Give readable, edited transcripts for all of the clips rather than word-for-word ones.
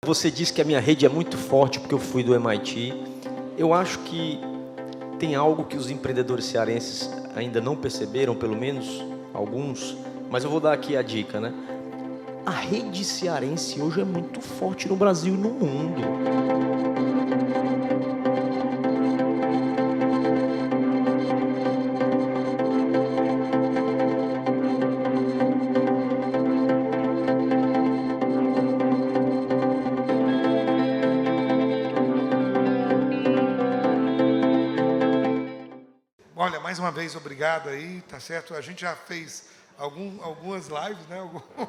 Você disse que a minha rede é muito forte porque eu fui do MIT. Eu acho que tem algo que os empreendedores cearenses ainda não perceberam, pelo menos alguns, mas eu vou dar aqui a dica, né? A rede cearense hoje é muito forte no Brasil e no mundo. Olha, mais uma vez, obrigado aí, tá certo? A gente já fez algumas lives, né?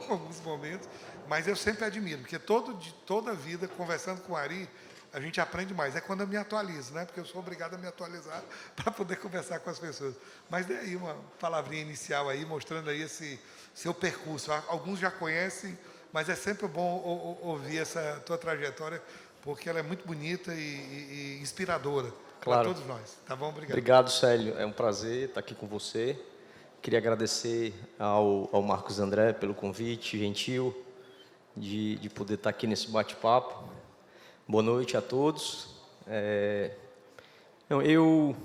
Alguns momentos, mas eu sempre admiro, porque toda a vida, conversando com o Ari, a gente aprende mais. É quando eu me atualizo, né? Porque eu sou obrigado a me atualizar para poder conversar com as pessoas. Mas dê aí uma palavrinha inicial aí, mostrando aí esse seu percurso. Alguns já conhecem, mas é sempre bom ouvir essa tua trajetória, porque ela é muito bonita e inspiradora para Claro. todos nós. Tá bom? Obrigado. Obrigado, Célio. É um prazer estar aqui com você. Queria agradecer ao Marcos André pelo convite gentil de poder estar aqui nesse bate-papo. Boa noite a todos. Eu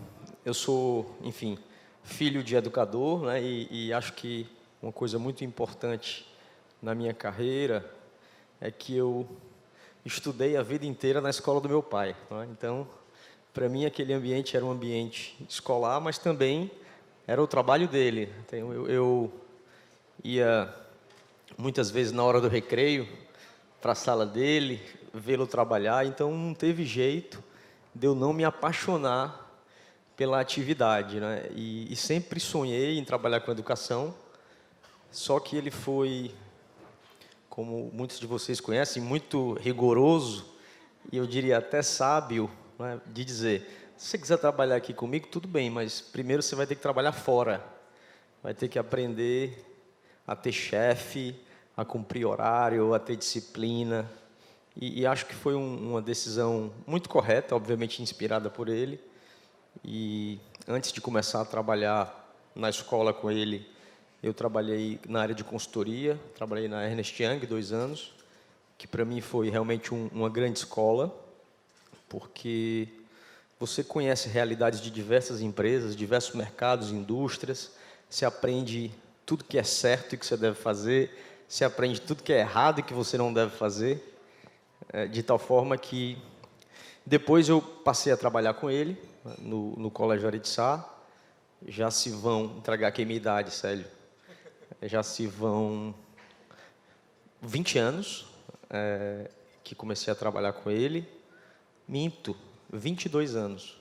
sou, enfim, filho de educador, né, e acho que uma coisa muito importante na minha carreira é que eu estudei a vida inteira na escola do meu pai, né? Então, para mim, aquele ambiente era um ambiente escolar, mas também era o trabalho dele. Então, eu ia muitas vezes na hora do recreio para a sala dele, vê-lo trabalhar, então não teve jeito de eu não me apaixonar pela atividade, né? E sempre sonhei em trabalhar com educação, só que ele foi, como muitos de vocês conhecem, muito rigoroso e eu diria até sábio, né, de dizer, se você quiser trabalhar aqui comigo, tudo bem, mas primeiro você vai ter que trabalhar fora, vai ter que aprender a ter chefe, a cumprir horário, a ter disciplina. E acho que foi uma decisão muito correta, obviamente inspirada por ele. E antes de começar a trabalhar na escola com ele, eu trabalhei na área de consultoria, trabalhei na Ernst Young 2 anos, que para mim foi realmente uma grande escola, porque você conhece realidades de diversas empresas, diversos mercados, indústrias, você aprende tudo que é certo e que você deve fazer, você aprende tudo que é errado e que você não deve fazer, de tal forma que depois eu passei a trabalhar com ele no Colégio Aritzá. Já se vão entregar aqui a minha idade, Célio. Já se vão 20 anos que comecei a trabalhar com ele. Minto, 22 anos.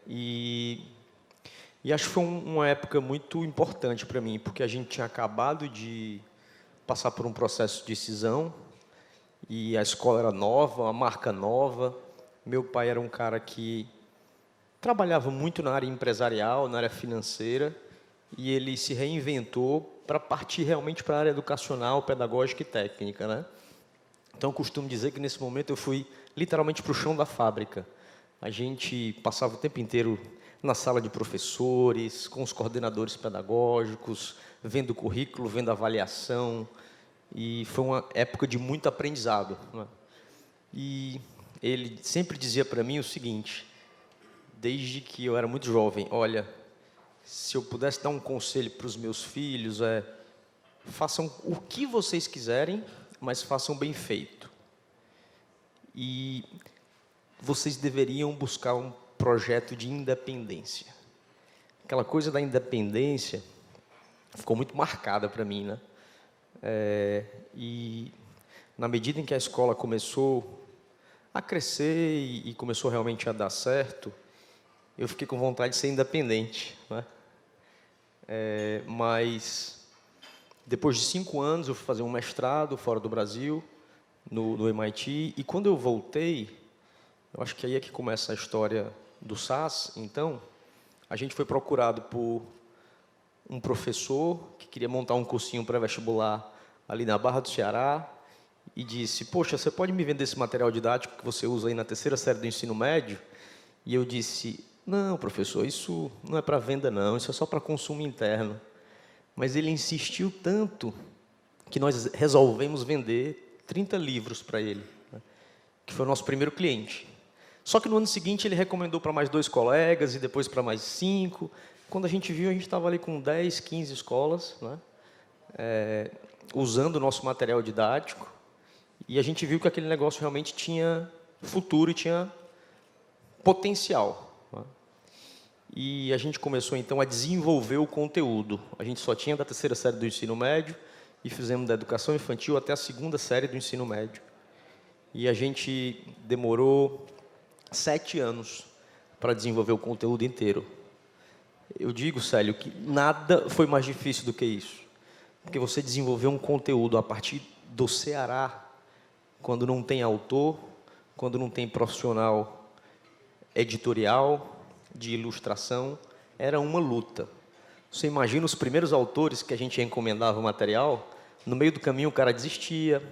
E acho que foi uma época muito importante para mim, porque a gente tinha acabado de passar por um processo de cisão, e a escola era nova, a marca nova. Meu pai era um cara que trabalhava muito na área empresarial, na área financeira, e ele se reinventou para partir realmente para a área educacional, pedagógica e técnica, né? Então, eu costumo dizer que, nesse momento, eu fui literalmente para o chão da fábrica. A gente passava o tempo inteiro na sala de professores, com os coordenadores pedagógicos, vendo o currículo, vendo a avaliação, e foi uma época de muito aprendizado, né? E ele sempre dizia para mim o seguinte, desde que eu era muito jovem, olha, se eu pudesse dar um conselho para os meus filhos, façam o que vocês quiserem, mas façam bem feito. E vocês deveriam buscar um projeto de independência. Aquela coisa da independência ficou muito marcada para mim, né? E na medida em que a escola começou a crescer e começou realmente a dar certo, eu fiquei com vontade de ser independente, né? Mas depois de 5 anos eu fui fazer um mestrado fora do Brasil, no MIT, e quando eu voltei, eu acho que aí é que começa a história do SAS. Então, a gente foi procurado por um professor que queria montar um cursinho pré-vestibular ali na Barra do Ceará e disse, poxa, você pode me vender esse material didático que você usa aí na 3ª série do ensino médio? E eu disse, não, professor, isso não é para venda não, isso é só para consumo interno. Mas ele insistiu tanto que nós resolvemos vender 30 livros para ele, né, que foi o nosso primeiro cliente. Só que no ano seguinte ele recomendou para mais 2 colegas e depois para mais 5. Quando a gente viu, a gente estava ali com 10, 15 escolas, né, usando o nosso material didático, e a gente viu que aquele negócio realmente tinha futuro e tinha potencial, né. E a gente começou, então, a desenvolver o conteúdo. A gente só tinha da 3ª série do ensino médio e fizemos da educação infantil até a 2ª série do ensino médio. E a gente demorou 7 anos para desenvolver o conteúdo inteiro. Eu digo, Célio, que nada foi mais difícil do que isso. Porque você desenvolver um conteúdo a partir do Ceará, quando não tem autor, quando não tem profissional editorial, de ilustração, era uma luta. Você imagina os primeiros autores que a gente encomendava o material, no meio do caminho o cara desistia,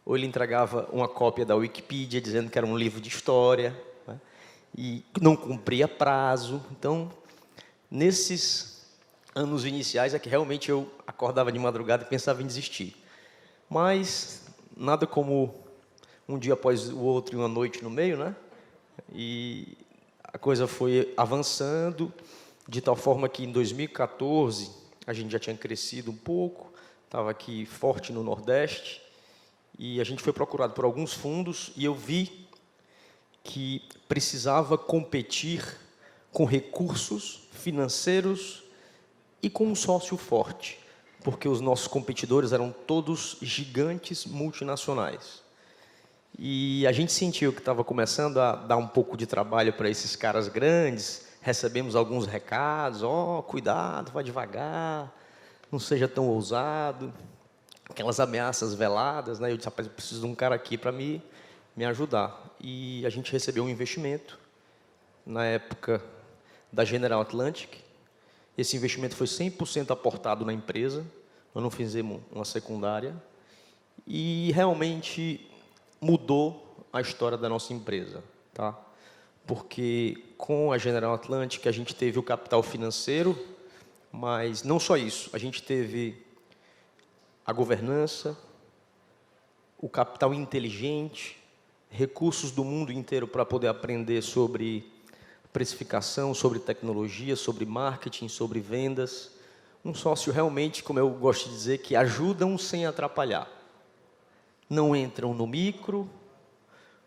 ou ele entregava uma cópia da Wikipedia dizendo que era um livro de história, né, e não cumpria prazo. Então, nesses anos iniciais é que realmente eu acordava de madrugada e pensava em desistir. Mas nada como um dia após o outro e uma noite no meio, né? E a coisa foi avançando, de tal forma que em 2014 a gente já tinha crescido um pouco, estava aqui forte no Nordeste, e a gente foi procurado por alguns fundos, e eu vi que precisava competir com recursos financeiros e com um sócio forte, porque os nossos competidores eram todos gigantes multinacionais. E a gente sentiu que estava começando a dar um pouco de trabalho para esses caras grandes. Recebemos alguns recados: cuidado, vá devagar, não seja tão ousado. Aquelas ameaças veladas, né? Eu disse, rapaz, eu preciso de um cara aqui para me ajudar. E a gente recebeu um investimento, na época, da General Atlantic. Esse investimento foi 100% aportado na empresa, nós não fizemos uma secundária, e realmente mudou a história da nossa empresa, tá? Porque com a General Atlantic a gente teve o capital financeiro, mas não só isso, a gente teve a governança, o capital inteligente, recursos do mundo inteiro para poder aprender sobre precificação, sobre tecnologia, sobre marketing, sobre vendas. Um sócio realmente, como eu gosto de dizer, que ajudam sem atrapalhar. Não entram no micro,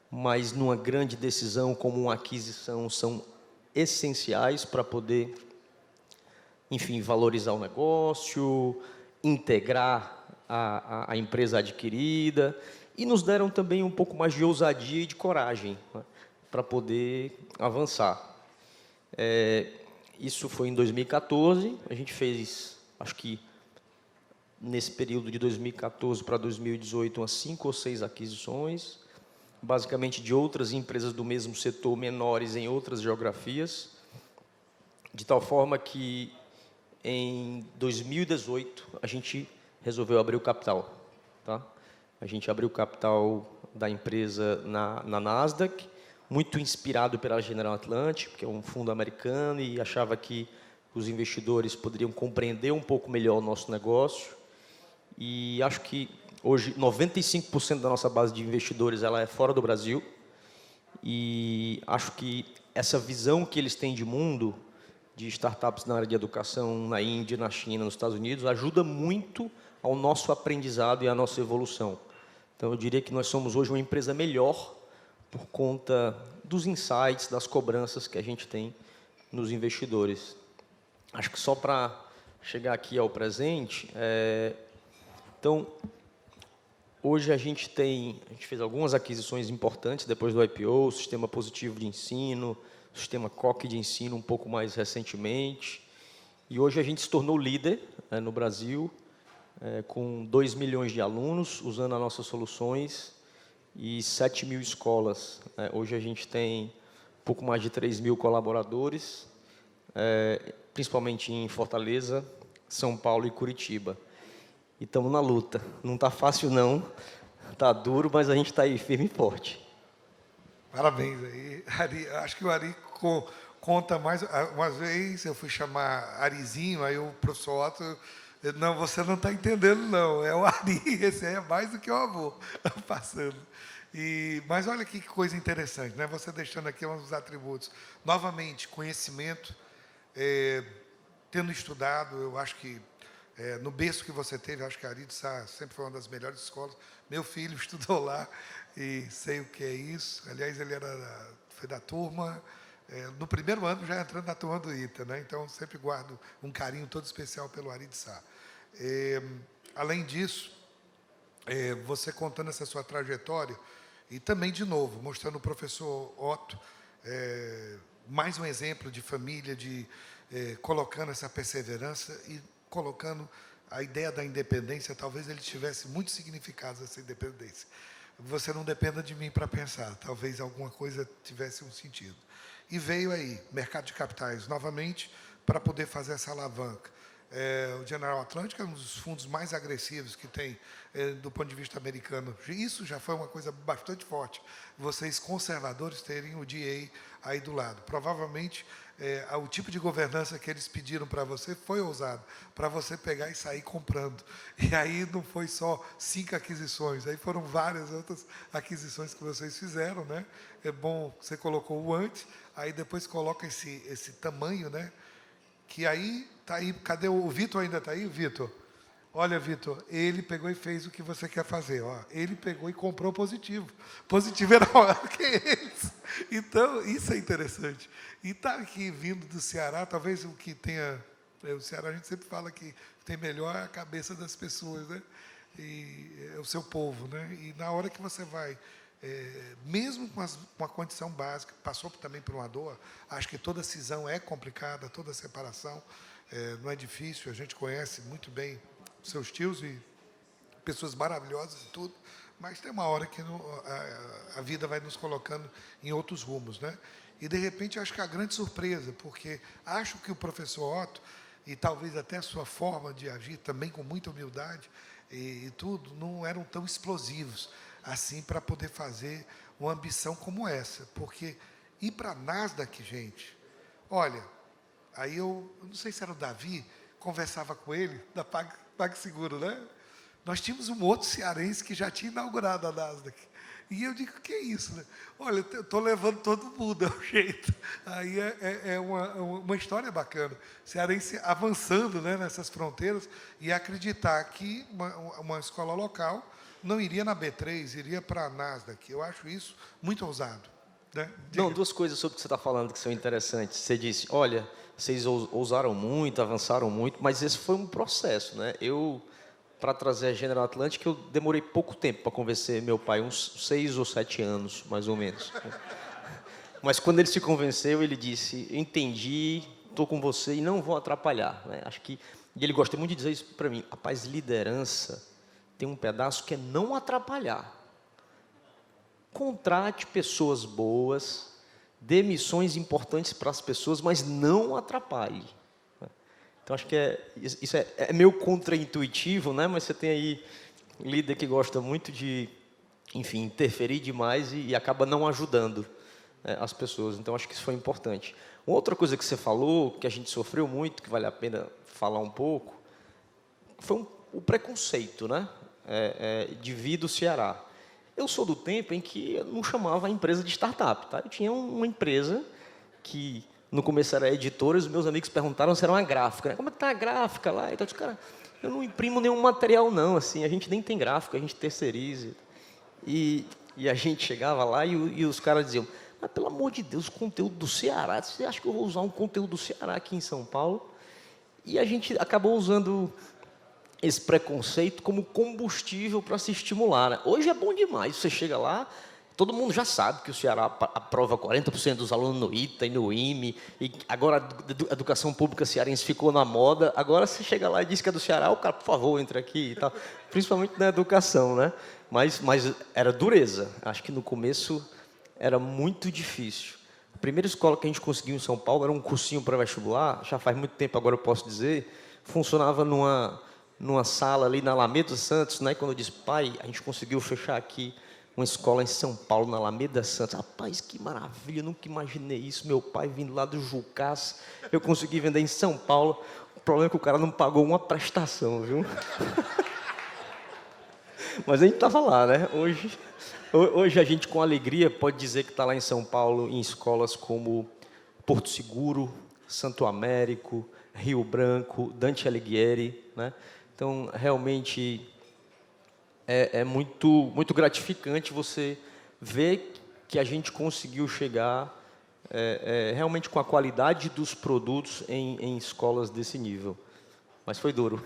mas numa grande decisão como uma aquisição são essenciais para poder, enfim, valorizar o negócio, integrar a empresa adquirida, e nos deram também um pouco mais de ousadia e de coragem, né, para poder avançar. Isso foi em 2014, a gente fez, acho que nesse período de 2014 para 2018, umas 5 ou 6 aquisições, basicamente de outras empresas do mesmo setor, menores em outras geografias, de tal forma que em 2018 a gente resolveu abrir o capital, tá? A gente abriu o capital da empresa na Nasdaq, muito inspirado pela General Atlantic, que é um fundo americano, e achava que os investidores poderiam compreender um pouco melhor o nosso negócio. E acho que hoje 95% da nossa base de investidores ela é fora do Brasil. E acho que essa visão que eles têm de mundo, de startups na área de educação, na Índia, na China, nos Estados Unidos, ajuda muito ao nosso aprendizado e à nossa evolução. Então, eu diria que nós somos hoje uma empresa melhor por conta dos insights, das cobranças que a gente tem nos investidores. Acho que só para chegar aqui ao presente, então, hoje a gente fez algumas aquisições importantes depois do IPO, o Sistema Positivo de Ensino, o Sistema COC de Ensino um pouco mais recentemente, e hoje a gente se tornou líder no Brasil, com 2 milhões de alunos usando as nossas soluções e 7 mil escolas. Hoje a gente tem um pouco mais de 3 mil colaboradores, principalmente em Fortaleza, São Paulo e Curitiba. E estamos na luta. Não está fácil, não. Está duro, mas a gente está aí firme e forte. Parabéns aí, Ari. Acho que o Ari conta mais. Uma vez eu fui chamar Arizinho, aí o professor Otto Não, você não está entendendo, não. É o Ari, esse aí é mais do que o avô passando. Mas olha que coisa interessante, né? Você deixando aqui uns dos atributos. Novamente, conhecimento, tendo estudado, eu acho que no berço que você teve, eu acho que a Ari de Sá sempre foi uma das melhores escolas. Meu filho estudou lá e sei o que é isso. Aliás, ele foi da turma, no primeiro ano já entrando na turma do ITA, né? Então, sempre guardo um carinho todo especial pelo Ari de Sá. Além disso, você contando essa sua trajetória, e também, de novo, mostrando o professor Otto, mais um exemplo de família, colocando essa perseverança e colocando a ideia da independência. Talvez ele tivesse muitos significados, essa independência. Você não dependa de mim para pensar, talvez alguma coisa tivesse um sentido. E veio aí, mercado de capitais, novamente, para poder fazer essa alavanca. O General Atlantic é um dos fundos mais agressivos que tem do ponto de vista americano. Isso já foi uma coisa bastante forte. Vocês, conservadores, terem o DA aí do lado. Provavelmente, o tipo de governança que eles pediram para você foi ousado, para você pegar e sair comprando. E aí não foi só 5 aquisições, aí foram várias outras aquisições que vocês fizeram, né? É bom, você colocou o antes, aí depois coloca esse tamanho, né? Que aí está aí. Cadê o Vitor? Ainda está aí, Vitor? Olha, Vitor, ele pegou e fez o que você quer fazer. Ó. Ele pegou e comprou positivo. Positivo era maior que eles. Então, isso é interessante. E está aqui vindo do Ceará, talvez o que tenha... O Ceará, a gente sempre fala que tem melhor a cabeça das pessoas, né? E é o seu povo, né? E na hora que você vai... mesmo com uma condição básica, passou também por uma dor, acho que toda cisão é complicada, toda separação não é difícil, a gente conhece muito bem seus tios e pessoas maravilhosas e tudo, mas tem uma hora que a vida vai nos colocando em outros rumos, né? E, de repente, acho que é a grande surpresa, porque acho que o professor Otto, e talvez até a sua forma de agir, também com muita humildade e tudo, não eram tão explosivos assim para poder fazer uma ambição como essa. Porque ir para a Nasdaq, gente, olha, aí eu não sei se era o Davi, conversava com ele, da PagSeguro, né? Nós tínhamos um outro cearense que já tinha inaugurado a Nasdaq. E eu digo, que é isso, né? Olha, eu estou levando todo mundo, é o jeito. Aí é uma história bacana. Cearense avançando, né, nessas fronteiras e acreditar que uma escola local não iria na B3, iria para a Nasdaq. Eu acho isso muito ousado. Né? Não, 2 coisas sobre o que você está falando que são interessantes. Você disse, olha, vocês ousaram muito, avançaram muito, mas esse foi um processo, né? Para trazer a General Atlantic, eu demorei pouco tempo para convencer meu pai, uns 6 ou 7 anos, mais ou menos. Mas quando ele se convenceu, ele disse, entendi, estou com você e não vou atrapalhar. Né? Acho que, e ele gosta muito de dizer isso para mim, rapaz, liderança tem um pedaço que é não atrapalhar. Contrate pessoas boas, dê missões importantes para as pessoas, mas não atrapalhe. Então, acho que isso é meio contraintuitivo, né? Mas você tem aí um líder que gosta muito de, enfim, interferir demais e acaba não ajudando as pessoas. Então, acho que isso foi importante. Uma outra coisa que você falou, que a gente sofreu muito, que vale a pena falar um pouco, foi o preconceito, né? De vir do Ceará. Eu sou do tempo em que eu não chamava a empresa de startup. Tá? Eu tinha uma empresa que... No começo era editora, os meus amigos perguntaram se era uma gráfica. Né? Como é que está a gráfica lá? Então, eu disse, cara, eu não imprimo nenhum material, não. Assim, a gente nem tem gráfico, a gente terceiriza. E a gente chegava lá e os caras diziam, mas, pelo amor de Deus, conteúdo do Ceará. Você acha que eu vou usar um conteúdo do Ceará aqui em São Paulo? E a gente acabou usando esse preconceito como combustível para se estimular. Né? Hoje é bom demais. Você chega lá... Todo mundo já sabe que o Ceará aprova 40% dos alunos no ITA e no IME, e agora a educação pública cearense ficou na moda. Agora você chega lá e diz que é do Ceará, o cara, por favor, entre aqui e tal. Principalmente na educação, né? Mas era dureza. Acho que no começo era muito difícil. A primeira escola que a gente conseguiu em São Paulo era um cursinho pré-vestibular, já faz muito tempo, agora eu posso dizer, funcionava numa sala ali na Alameda dos Santos, né? Quando eu disse, pai, a gente conseguiu fechar aqui uma escola em São Paulo, na Alameda Santos. Rapaz, que maravilha, nunca imaginei isso. Meu pai vindo lá do Jucás, eu consegui vender em São Paulo. O problema é que o cara não pagou uma prestação, viu? Mas a gente estava lá, né? Hoje a gente, com alegria, pode dizer que está lá em São Paulo, em escolas como Porto Seguro, Santo Américo, Rio Branco, Dante Alighieri, né? Então, realmente, é muito gratificante você ver que a gente conseguiu chegar realmente com a qualidade dos produtos em escolas desse nível. Mas foi duro.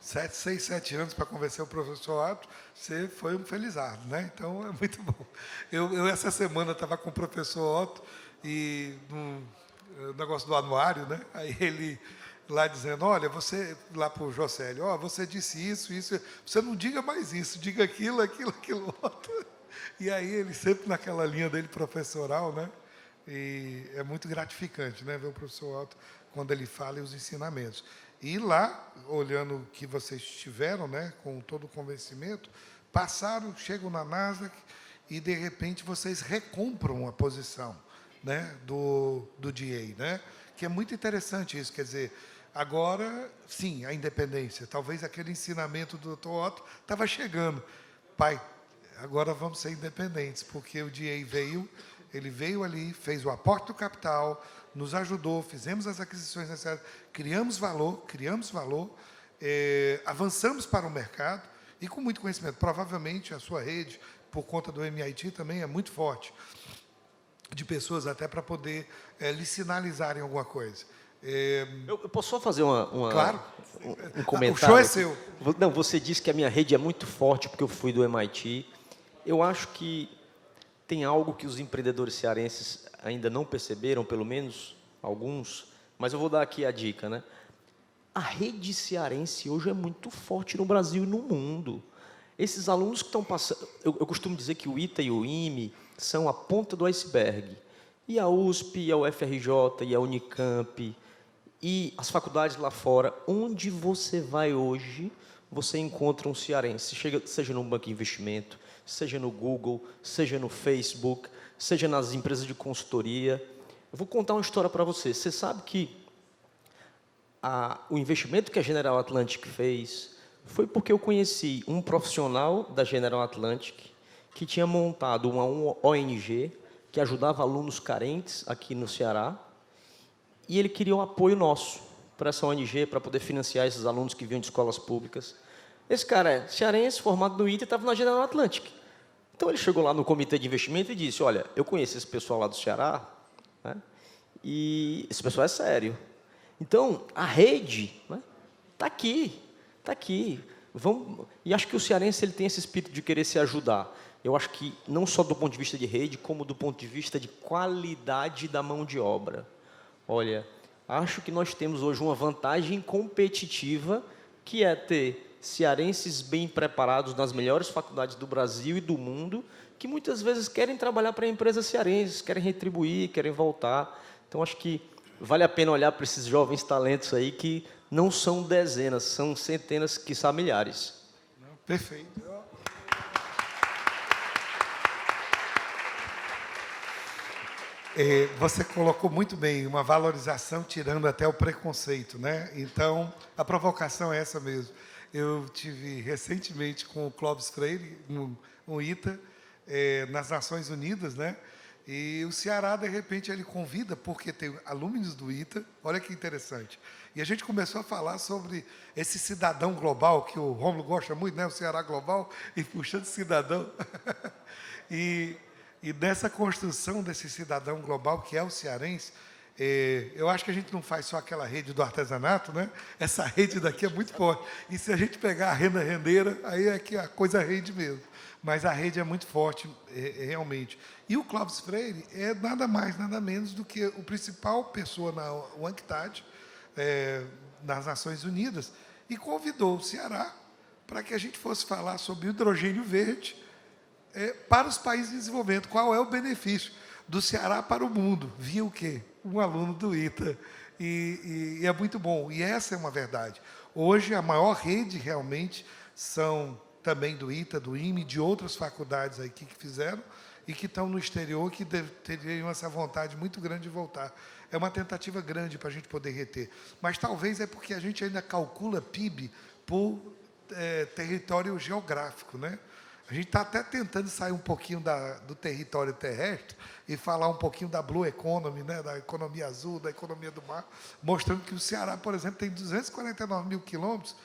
6, 7 anos para convencer o professor Otto, você foi um felizardo, né? Então, é muito bom. Eu essa semana, estava com o professor Otto, e no negócio do anuário, né? Aí ele lá dizendo, olha, você, lá para o Josélio, você disse isso, você não diga mais isso, diga aquilo outro. E aí ele sempre naquela linha dele professoral, né? E é muito gratificante, né, ver o professor Otto quando ele fala e os ensinamentos. E lá, olhando o que vocês tiveram, né, com todo o convencimento, chegam na Nasdaq e, de repente, vocês recompram a posição, né, do DA, né, que é muito interessante isso. Quer dizer, agora, sim, a independência. Talvez aquele ensinamento do Dr. Otto estava chegando. Pai, agora vamos ser independentes, porque o DA ele veio ali, fez o aporte do capital, nos ajudou, fizemos as aquisições necessárias, criamos valor, avançamos para o mercado e com muito conhecimento. Provavelmente a sua rede, por conta do MIT, também é muito forte, de pessoas até para poder lhe sinalizarem alguma coisa. Eu posso só fazer Claro. um comentário? O show é seu. Não, você disse que a minha rede é muito forte porque eu fui do MIT. Eu acho que tem algo que os empreendedores cearenses ainda não perceberam, pelo menos alguns, mas eu vou dar aqui a dica, né? A rede cearense hoje é muito forte no Brasil e no mundo. Esses alunos que estão passando... Eu costumo dizer que o ITA e o IME são a ponta do iceberg. E a USP, e a UFRJ, e a Unicamp, e as faculdades lá fora, onde você vai hoje, você encontra um cearense, seja num banco de investimento, seja no Google, seja no Facebook, seja nas empresas de consultoria. Eu vou contar uma história para você. Você sabe que o investimento que a General Atlantic fez foi porque eu conheci um profissional da General Atlantic que tinha montado uma ONG que ajudava alunos carentes aqui no Ceará, e ele queria um apoio nosso para essa ONG, para poder financiar esses alunos que vinham de escolas públicas. Esse cara é cearense, formado no ITA, e estava na General Atlantic. Então, ele chegou lá no comitê de investimento e disse, olha, eu conheço esse pessoal lá do Ceará, né, e esse pessoal é sério. Então, a rede está aqui, está aqui. E acho que o cearense ele tem esse espírito de querer se ajudar. Eu acho que não só do ponto de vista de rede, como do ponto de vista de qualidade da mão de obra. Olha, acho que nós temos hoje uma vantagem competitiva, que é ter cearenses bem preparados nas melhores faculdades do Brasil e do mundo, que muitas vezes querem trabalhar para empresas cearenses, querem retribuir, querem voltar. Então, acho que vale a pena olhar para esses jovens talentos aí, que não são dezenas, são centenas, quiçá milhares. Perfeito. Você colocou muito bem, uma valorização tirando até o preconceito, né? Então, a provocação é essa mesmo. Eu tive recentemente com o Clóvis Freire, no ITA, nas Nações Unidas, né? E o Ceará, de repente, ele convida, porque tem alumnos do ITA, olha que interessante. E a gente começou a falar sobre esse cidadão global, que o Rômulo gosta muito, né? O Ceará global, e puxando cidadão. E nessa construção desse cidadão global, que é o cearense, eu acho que a gente não faz só aquela rede do artesanato, né? Essa rede daqui é muito forte. E se a gente pegar a renda rendeira, aí é que a coisa rende mesmo. Mas a rede é muito forte, realmente. E o Clóvis Freire é nada mais, nada menos do que o principal pessoa na UNCTAD, nas Nações Unidas, e convidou o Ceará para que a gente fosse falar sobre hidrogênio verde, para os países em desenvolvimento. Qual é o benefício do Ceará para o mundo? Via o quê? Um aluno do ITA. E é muito bom. E essa é uma verdade. Hoje, a maior rede, realmente, são também do ITA, do IME, de outras faculdades aqui que fizeram e que estão no exterior, que teriam essa vontade muito grande de voltar. É uma tentativa grande para a gente poder reter. Mas talvez é porque a gente ainda calcula PIB por território geográfico, né? A gente está até tentando sair um pouquinho do território terrestre e falar um pouquinho da Blue Economy, né? Da economia azul, da economia do mar, mostrando que o Ceará, por exemplo, tem 249 mil quilômetros,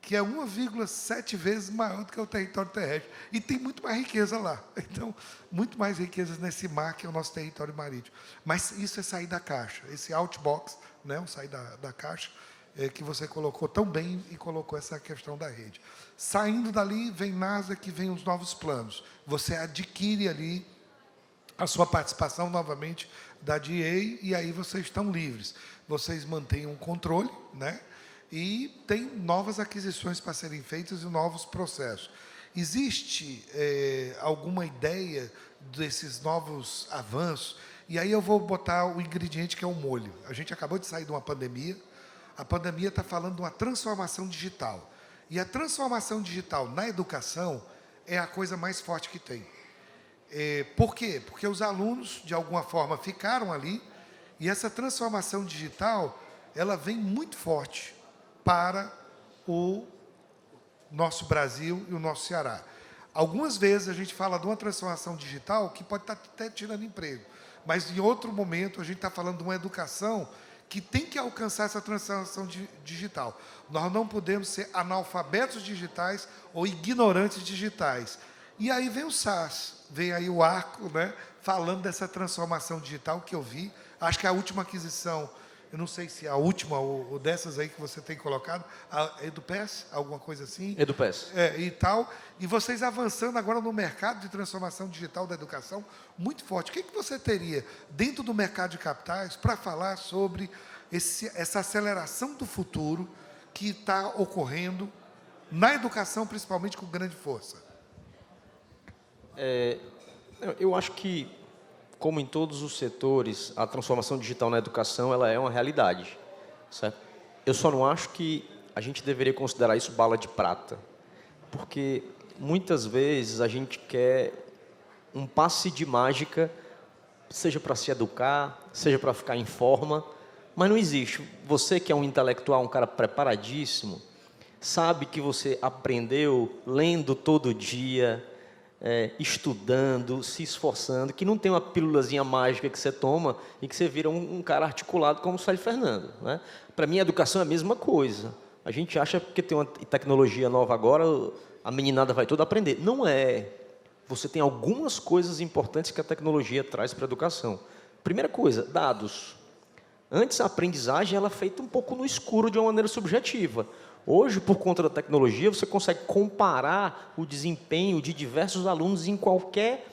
que é 1,7 vezes maior do que o território terrestre. E tem muito mais riqueza lá. Então, muito mais riquezas nesse mar que é o nosso território marítimo. Mas isso é sair da caixa. Esse outbox, né, o sair da caixa, que você colocou tão bem e colocou essa questão da rede. Saindo dali, vem NASA, que vem os novos planos. Você adquire ali a sua participação novamente da DA e aí vocês estão livres. Vocês mantêm um controle, né? E tem novas aquisições para serem feitas e novos processos. Existe alguma ideia desses novos avanços? E aí eu vou botar o ingrediente que é o molho. A gente acabou de sair de uma pandemia. A pandemia está falando de uma transformação digital. E a transformação digital na educação é a coisa mais forte que tem. Por quê? Porque os alunos, de alguma forma, ficaram ali e essa transformação digital ela vem muito forte para o nosso Brasil e o nosso Ceará. Algumas vezes a gente fala de uma transformação digital que pode estar até tirando emprego, mas em outro momento a gente está falando de uma educação que tem que alcançar essa transformação digital. Nós não podemos ser analfabetos digitais ou ignorantes digitais. E aí vem o SAS, vem aí o Arco, né, falando dessa transformação digital que eu vi. Acho que a última aquisição, eu não sei se é a última ou dessas aí que você tem colocado, a EduPass, alguma coisa assim. EduPass. E tal. E vocês avançando agora no mercado de transformação digital da educação, muito forte. O que você teria dentro do mercado de capitais para falar sobre essa aceleração do futuro que está ocorrendo na educação, principalmente com grande força? Eu acho que, como em todos os setores, a transformação digital na educação ela é uma realidade, certo? Eu só não acho que a gente deveria considerar isso bala de prata, porque muitas vezes a gente quer um passe de mágica, seja para se educar, seja para ficar em forma, mas não existe. Você que é um intelectual, um cara preparadíssimo, sabe que você aprendeu lendo todo dia, estudando, se esforçando, que não tem uma pílulazinha mágica que você toma e que você vira um cara articulado como o Célio Fernando, né? Para mim, a educação é a mesma coisa. A gente acha que tem uma tecnologia nova agora, a meninada vai toda aprender. Não é. Você tem algumas coisas importantes que a tecnologia traz para a educação. Primeira coisa, dados. Antes, a aprendizagem ela é feita um pouco no escuro, de uma maneira subjetiva. Hoje, por conta da tecnologia, você consegue comparar o desempenho de diversos alunos em qualquer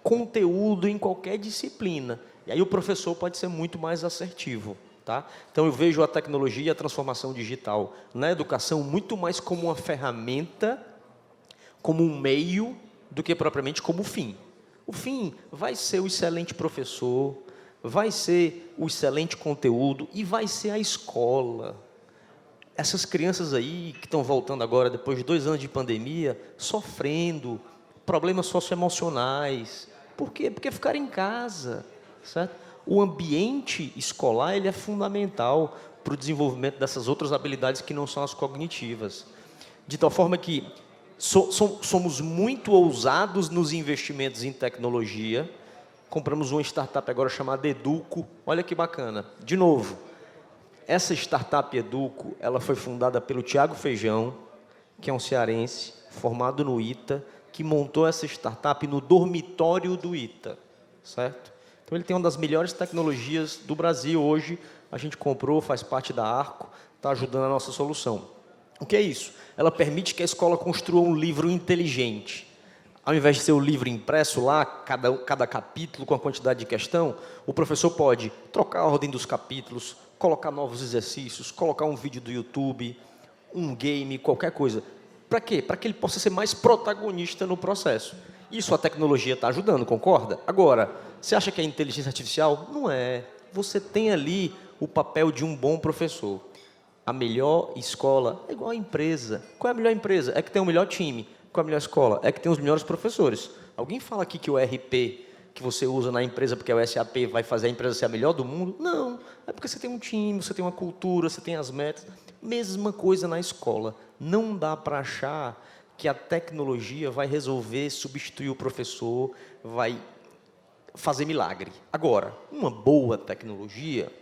conteúdo, em qualquer disciplina. E aí o professor pode ser muito mais assertivo, tá? Então, eu vejo a tecnologia e a transformação digital na educação muito mais como uma ferramenta, como um meio, do que propriamente como fim. O fim vai ser o excelente professor, vai ser o excelente conteúdo e vai ser a escola. Essas crianças aí que estão voltando agora, depois de 2 anos de pandemia, sofrendo, problemas socioemocionais. Por quê? Porque ficaram em casa, certo? O ambiente escolar ele é fundamental para o desenvolvimento dessas outras habilidades que não são as cognitivas. De tal forma que somos muito ousados nos investimentos em tecnologia. Compramos uma startup agora chamada Educo. Olha que bacana. De novo, essa startup Educo, ela foi fundada pelo Tiago Feijão, que é um cearense, formado no ITA, que montou essa startup no dormitório do ITA, certo? Então, ele tem uma das melhores tecnologias do Brasil hoje. A gente comprou, faz parte da Arco, está ajudando a nossa solução. O que é isso? Ela permite que a escola construa um livro inteligente. Ao invés de ser o livro impresso lá, cada capítulo com a quantidade de questão, o professor pode trocar a ordem dos capítulos, colocar novos exercícios, colocar um vídeo do YouTube, um game, qualquer coisa. Para quê? Para que ele possa ser mais protagonista no processo. Isso a tecnologia está ajudando, concorda? Agora, você acha que é inteligência artificial? Não é. Você tem ali o papel de um bom professor. A melhor escola é igual a empresa. Qual é a melhor empresa? É que tem o melhor time. Qual é a melhor escola? É que tem os melhores professores. Alguém fala aqui que o RP que você usa na empresa porque é o SAP vai fazer a empresa ser a melhor do mundo? Não. É porque você tem um time, você tem uma cultura, você tem as metas. Mesma coisa na escola. Não dá para achar que a tecnologia vai resolver, substituir o professor, vai fazer milagre. Agora, uma boa tecnologia,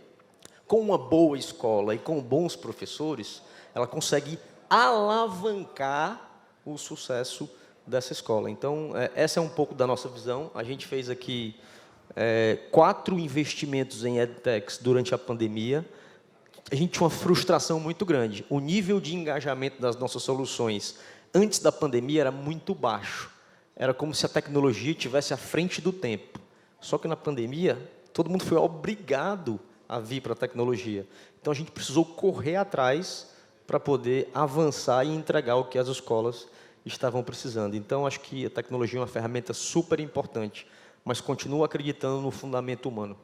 com uma boa escola e com bons professores, ela consegue alavancar o sucesso dessa escola. Então, essa é um pouco da nossa visão. A gente fez aqui 4 investimentos em EdTechs durante a pandemia. A gente tinha uma frustração muito grande. O nível de engajamento das nossas soluções antes da pandemia era muito baixo. Era como se a tecnologia estivesse à frente do tempo. Só que na pandemia, todo mundo foi obrigado a vir para a tecnologia. Então, a gente precisou correr atrás para poder avançar e entregar o que as escolas estavam precisando. Então, acho que a tecnologia é uma ferramenta super importante, mas continuo acreditando no fundamento humano.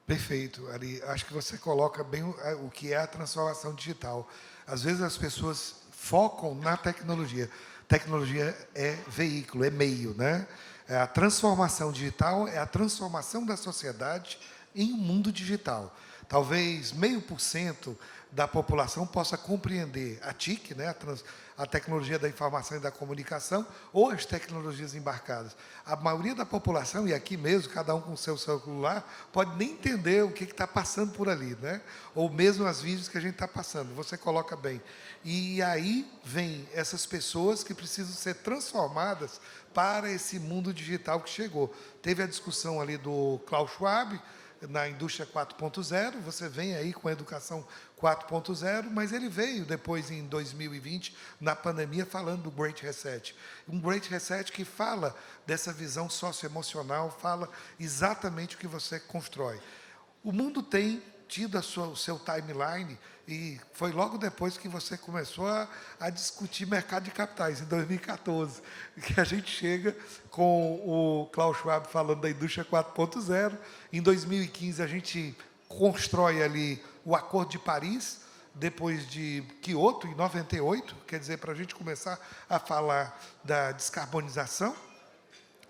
Perfeito, Ari. Acho que você coloca bem o que é a transformação digital. Às vezes as pessoas focam na tecnologia. Tecnologia é veículo, é meio, né? A transformação digital é a transformação da sociedade em um mundo digital. Talvez 0,5% da população possa compreender a TIC, né, a tecnologia da informação e da comunicação, ou as tecnologias embarcadas. A maioria da população, e aqui mesmo, cada um com o seu celular, pode nem entender o que está passando por ali, né? Ou mesmo as vídeos que a gente está passando. Você coloca bem. E aí vem essas pessoas que precisam ser transformadas para esse mundo digital que chegou. Teve a discussão ali do Klaus Schwab, na indústria 4.0, você vem aí com a educação 4.0, mas ele veio depois, em 2020, na pandemia, falando do Great Reset. Um Great Reset que fala dessa visão socioemocional, fala exatamente o que você constrói. O mundo tem tido o seu timeline, e foi logo depois que você começou a discutir mercado de capitais, em 2014, que a gente chega com o Klaus Schwab falando da indústria 4.0. Em 2015, a gente constrói ali o Acordo de Paris, depois de Kyoto, em 98, quer dizer, para a gente começar a falar da descarbonização.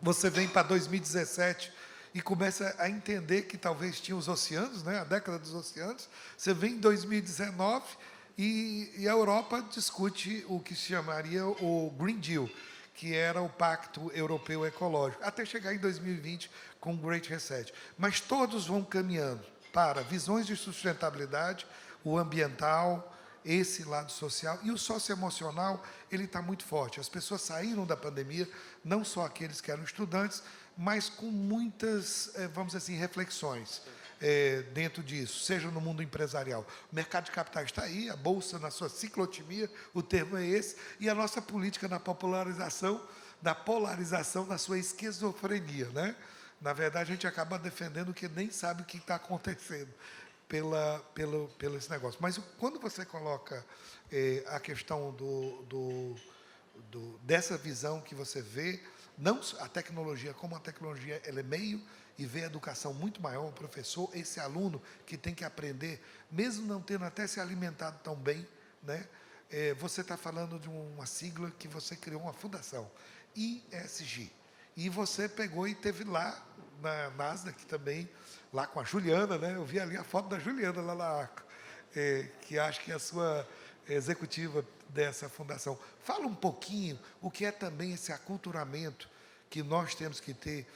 Você vem para 2017 e começa a entender que talvez tinha os oceanos, né, a década dos oceanos. Você vem em 2019 e a Europa discute o que se chamaria o Green Deal, que era o Pacto Europeu Ecológico, até chegar em 2020 com o Great Reset. Mas todos vão caminhando para visões de sustentabilidade, o ambiental, esse lado social, e o socioemocional, ele está muito forte. As pessoas saíram da pandemia, não só aqueles que eram estudantes, mas com muitas, vamos dizer assim, reflexões dentro disso, seja no mundo empresarial. O mercado de capitais está aí, a Bolsa na sua ciclotimia, o termo é esse, e a nossa política na polarização na sua esquizofrenia, né? Na verdade, a gente acaba defendendo que nem sabe o que está acontecendo pelo esse negócio. Mas quando você coloca a questão dessa visão que você vê, não a tecnologia, como a tecnologia ela é meio, e vê a educação muito maior, o professor, esse aluno que tem que aprender, mesmo não tendo até se alimentado tão bem, né? Você está falando de uma sigla que você criou uma fundação, ISG. E você pegou e teve lá na Nasdaq também, lá com a Juliana, né? Eu vi ali a foto da Juliana lá na Arco, que acho que é a sua executiva dessa fundação. Fala um pouquinho o que é também esse aculturamento que nós temos que ter.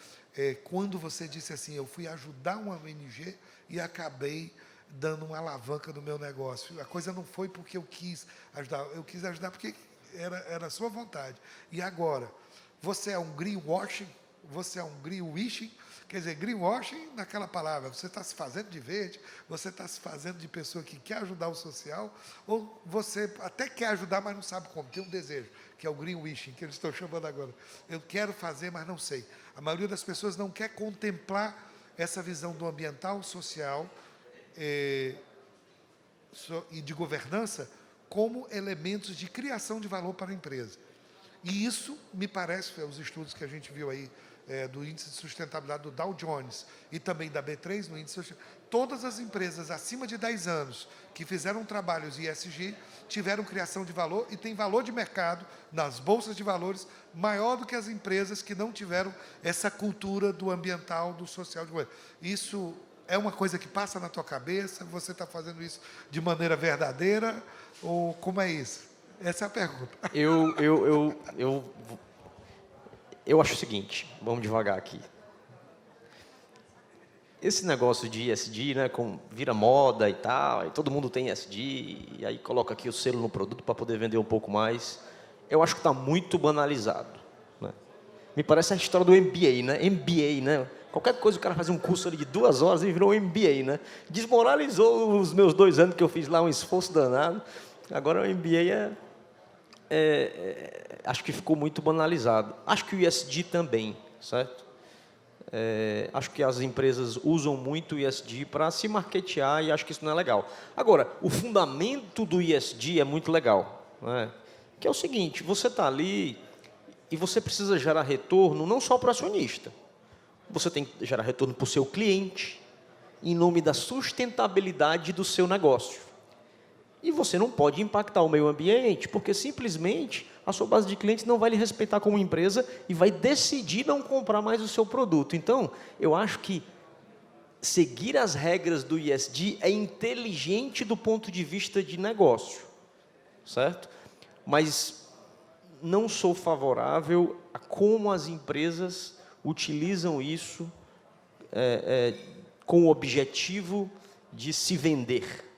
Quando você disse assim, eu fui ajudar uma ONG e acabei dando uma alavanca no meu negócio. A coisa não foi porque eu quis ajudar, eu quis ajudar porque era a sua vontade. E agora, você é um greenwashing, você é um greenwishing, quer dizer, greenwashing naquela palavra, você está se fazendo de verde, você está se fazendo de pessoa que quer ajudar o social, ou você até quer ajudar, mas não sabe como, tem um desejo, que é o greenwishing, que eles estão chamando agora. Eu quero fazer, mas não sei. A maioria das pessoas não quer contemplar essa visão do ambiental, social e de governança como elementos de criação de valor para a empresa. E isso, me parece, os estudos que a gente viu aí, do índice de sustentabilidade do Dow Jones e também da B3, no índice, todas as empresas acima de 10 anos que fizeram trabalhos ESG tiveram criação de valor e tem valor de mercado nas bolsas de valores maior do que as empresas que não tiveram essa cultura do ambiental, do social. Isso é uma coisa que passa na tua cabeça? Você está fazendo isso de maneira verdadeira? Ou como é isso? Essa é a pergunta. Eu acho o seguinte, vamos devagar aqui. Esse negócio de ESG, né, vira moda e tal, e todo mundo tem ESG, e aí coloca aqui o selo no produto para poder vender um pouco mais. Eu acho que está muito banalizado. Né? Me parece a história do MBA, né? MBA, né? Qualquer coisa, o cara fazia um curso ali de 2 horas e virou um MBA, né? Desmoralizou os meus 2 anos que eu fiz lá, um esforço danado. Agora o MBA acho que ficou muito banalizado. Acho que o ESG também, certo? Acho que as empresas usam muito o ESG para se marketear e acho que isso não é legal. Agora, o fundamento do ESG é muito legal, né? Que é o seguinte, você está ali e você precisa gerar retorno não só para o acionista, você tem que gerar retorno para o seu cliente, em nome da sustentabilidade do seu negócio. E você não pode impactar o meio ambiente, porque simplesmente a sua base de clientes não vai lhe respeitar como empresa e vai decidir não comprar mais o seu produto. Então, eu acho que seguir as regras do ESG é inteligente do ponto de vista de negócio, certo? Mas não sou favorável a como as empresas utilizam isso com o objetivo de se vender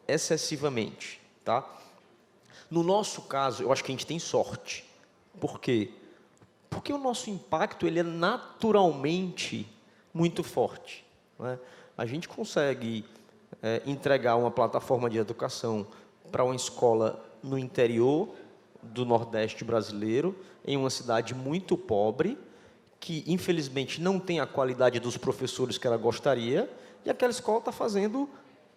excessivamente, tá? No nosso caso, eu acho que a gente tem sorte. Por quê? Porque o nosso impacto ele é naturalmente muito forte, né? A gente consegue entregar uma plataforma de educação para uma escola no interior do Nordeste brasileiro, em uma cidade muito pobre, que infelizmente não tem a qualidade dos professores que ela gostaria, e aquela escola está fazendo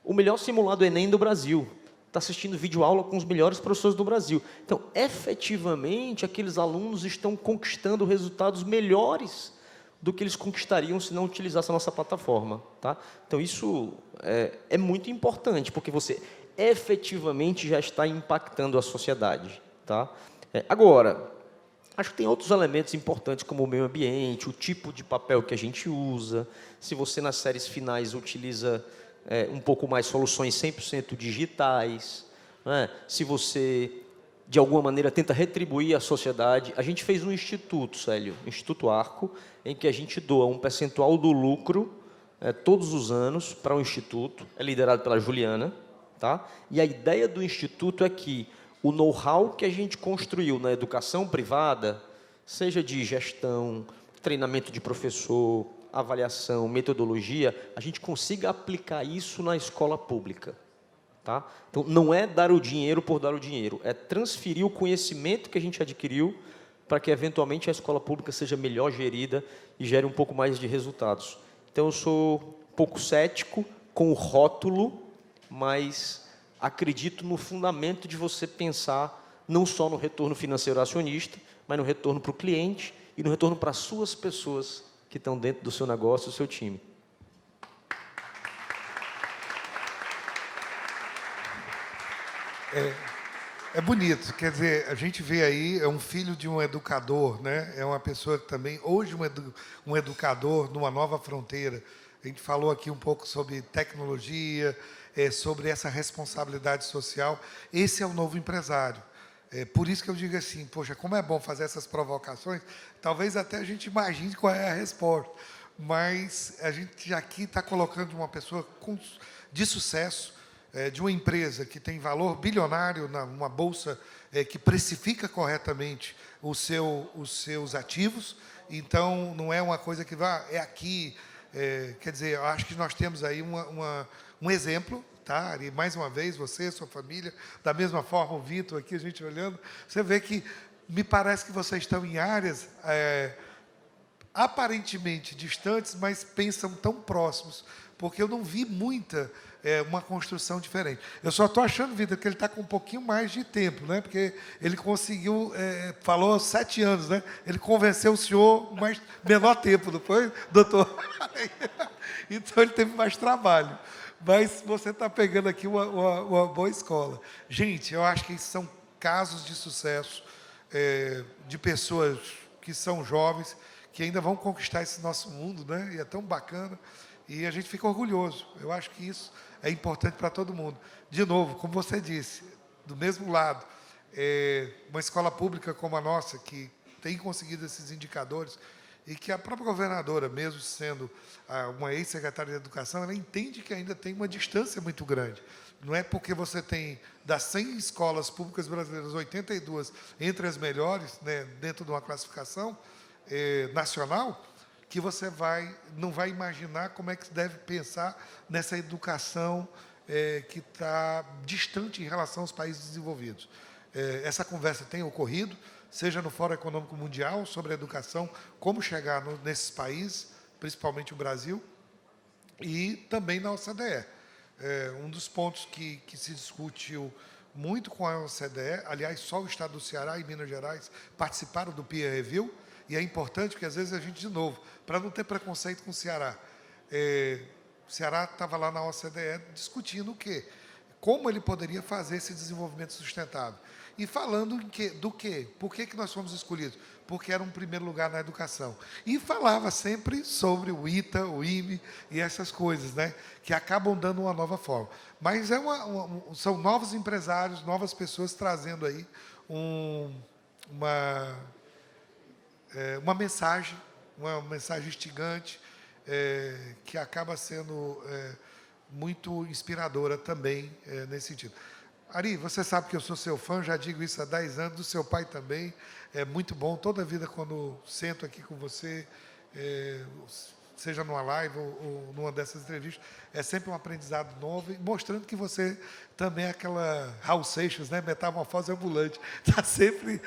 o melhor simulado Enem do Brasil, está assistindo videoaula com os melhores professores do Brasil. Então, efetivamente, aqueles alunos estão conquistando resultados melhores do que eles conquistariam se não utilizassem a nossa plataforma, tá? Então, isso é muito importante, porque você efetivamente já está impactando a sociedade, tá? Agora, acho que tem outros elementos importantes, como o meio ambiente, o tipo de papel que a gente usa, se você nas séries finais utiliza um pouco mais soluções 100% digitais, né? Se você, de alguma maneira, tenta retribuir à sociedade. A gente fez um instituto, Célio, Instituto Arco, em que a gente doa um percentual do lucro todos os anos para o instituto, é liderado pela Juliana, tá? E a ideia do instituto é que o know-how que a gente construiu na educação privada, seja de gestão, treinamento de professor, avaliação, metodologia, a gente consiga aplicar isso na escola pública, tá? Então, não é dar o dinheiro por dar o dinheiro, é transferir o conhecimento que a gente adquiriu para que, eventualmente, a escola pública seja melhor gerida e gere um pouco mais de resultados. Então, eu sou um pouco cético com o rótulo, mas acredito no fundamento de você pensar não só no retorno financeiro acionista, mas no retorno para o cliente e no retorno para as suas pessoas que estão dentro do seu negócio, do seu time. É bonito, quer dizer, a gente vê aí, é um filho de um educador, né? É uma pessoa que também, hoje um educador numa nova fronteira. A gente falou aqui um pouco sobre tecnologia, sobre essa responsabilidade social. Esse é o novo empresário. Por isso que eu digo assim, poxa, como é bom fazer essas provocações, talvez até a gente imagine qual é a resposta, mas a gente aqui está colocando uma pessoa de sucesso, de uma empresa que tem valor bilionário, numa bolsa que precifica corretamente os seus ativos, então não é uma coisa que é aqui, quer dizer, eu acho que nós temos aí um exemplo, tá? E mais uma vez, você, sua família, da mesma forma o Vitor aqui, a gente olhando, você vê que me parece que vocês estão em áreas aparentemente distantes, mas pensam tão próximos, porque eu não vi uma construção diferente. Eu só estou achando, Vitor, que ele está com um pouquinho mais de tempo, né? Porque ele conseguiu, falou 7 anos, né? Ele convenceu o senhor mais menor tempo, não foi, doutor? Então ele teve mais trabalho. Mas você está pegando aqui uma boa escola. Gente, eu acho que esses são casos de sucesso de pessoas que são jovens, que ainda vão conquistar esse nosso mundo, né? E é tão bacana. E a gente fica orgulhoso. Eu acho que isso é importante para todo mundo. De novo, como você disse, do mesmo lado, uma escola pública como a nossa, que tem conseguido esses indicadores, e que a própria governadora, mesmo sendo uma ex-secretária de Educação, ela entende que ainda tem uma distância muito grande. Não é porque você tem, das 100 escolas públicas brasileiras, 82 entre as melhores, né, dentro de uma classificação nacional, que você não vai imaginar como é que se deve pensar nessa educação que está distante em relação aos países desenvolvidos. Essa conversa tem ocorrido, seja no Fórum Econômico Mundial, sobre a educação, como chegar nesses países, principalmente o Brasil, e também na OCDE. Um dos pontos que se discutiu muito com a OCDE, aliás, só o Estado do Ceará e Minas Gerais participaram do Peer Review, e é importante porque, às vezes, a gente, de novo, para não ter preconceito com o Ceará, o Ceará estava lá na OCDE discutindo o quê? Como ele poderia fazer esse desenvolvimento sustentável. E falando do quê? Por que nós fomos escolhidos? Porque era um primeiro lugar na educação. E falava sempre sobre o ITA, o IME e essas coisas, né? Que acabam dando uma nova forma. Mas são novos empresários, novas pessoas trazendo aí uma mensagem instigante, que acaba sendo muito inspiradora também nesse sentido. Ari, você sabe que eu sou seu fã, já digo isso há 10 anos, do seu pai também, é muito bom, toda a vida quando sento aqui com você, seja numa live ou numa dessas entrevistas, é sempre um aprendizado novo, mostrando que você também é aquela Raul Seixas, né, metamorfose ambulante, está sempre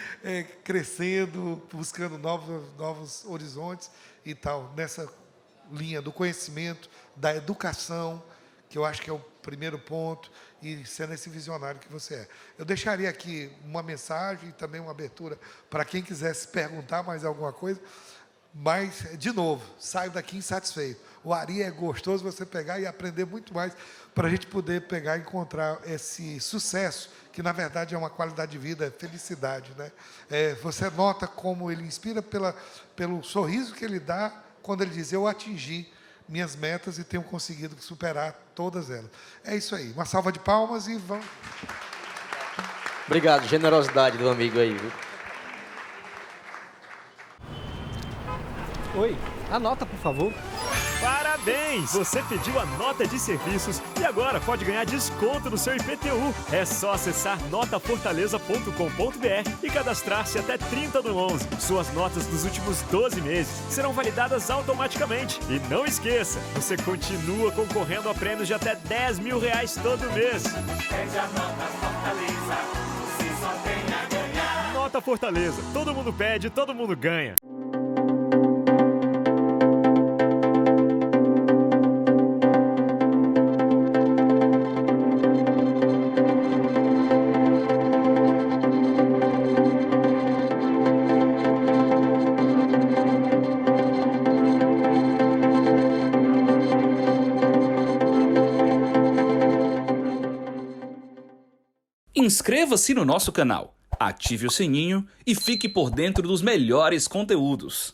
crescendo, buscando novos horizontes e tal, nessa linha do conhecimento, da educação, que eu acho que é o primeiro ponto, e sendo esse visionário que você é. Eu deixaria aqui uma mensagem e também uma abertura para quem quisesse perguntar mais alguma coisa, mas, de novo, saio daqui insatisfeito. O Ari é gostoso você pegar e aprender muito mais para a gente poder pegar e encontrar esse sucesso, que, na verdade, é uma qualidade de vida, é felicidade, né? Você nota como ele inspira pelo sorriso que ele dá quando ele diz, eu atingi minhas metas e tenho conseguido superar todas elas. É isso aí. Uma salva de palmas e vamos... Obrigado. Generosidade do amigo aí, viu? Oi, anota, por favor. Parabéns! Você pediu a nota de serviços e agora pode ganhar desconto no seu IPTU. É só acessar notafortaleza.com.br e cadastrar-se até 30/11. Suas notas dos últimos 12 meses serão validadas automaticamente. E não esqueça, você continua concorrendo a prêmios de até R$10 mil todo mês. Pede a Nota Fortaleza, você só tem a ganhar. Nota Fortaleza, todo mundo pede, todo mundo ganha. Inscreva-se no nosso canal, ative o sininho e fique por dentro dos melhores conteúdos.